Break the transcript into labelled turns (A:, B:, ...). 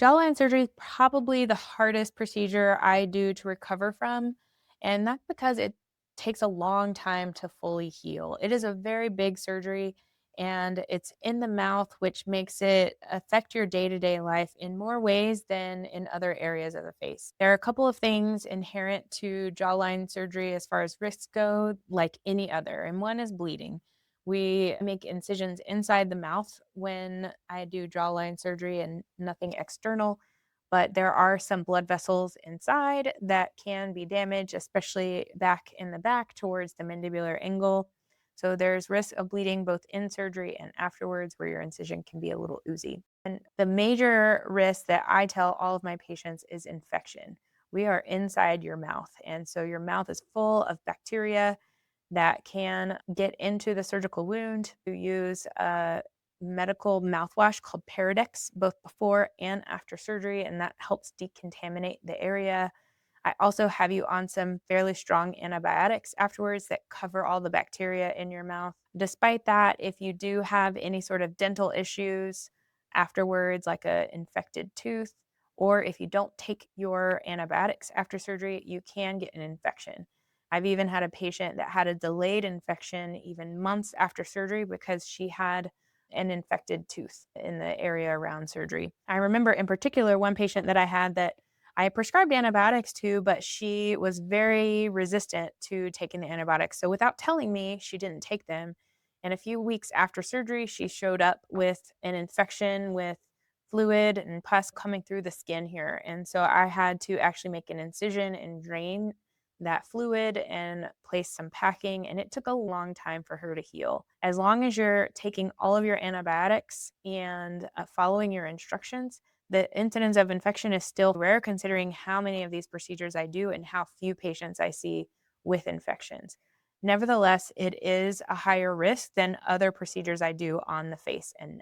A: Jawline surgery is probably the hardest procedure I do to recover from, and that's because it takes a long time to fully heal. It is a very big surgery and it's in the mouth, which makes it affect your day to day life in more ways than in other areas of the face. There are a couple of things inherent to jawline surgery as far as risks go, like any other, and one is bleeding. We make incisions inside the mouth when I do jawline surgery and nothing external, but there are some blood vessels inside that can be damaged, especially back in the back towards the mandibular angle. So there's risk of bleeding both in surgery and afterwards, where your incision can be a little oozy. And the major risk that I tell all of my patients is infection. We are inside your mouth, and so your mouth is full of bacteria that can get into the surgical wound. You use a medical mouthwash called Paradex both before and after surgery, and that helps decontaminate the area. I also have you on some fairly strong antibiotics afterwards that cover all the bacteria in your mouth. Despite that, if you do have any sort of dental issues afterwards, like a infected tooth, or if you don't take your antibiotics after surgery, you can get an infection. I've even had a patient that had a delayed infection even months after surgery because she had an infected tooth in the area around surgery. I remember in particular one patient that I had that I prescribed antibiotics to, but she was very resistant to taking the antibiotics. So without telling me, she didn't take them. And a few weeks after surgery, she showed up with an infection with fluid and pus coming through the skin here. And so I had to actually make an incision and drain that fluid and place some packing, and it took a long time for her to heal. As long as you're taking all of your antibiotics and following your instructions, the incidence of infection is still rare considering how many of these procedures I do and how few patients I see with infections. Nevertheless, it is a higher risk than other procedures I do on the face and neck.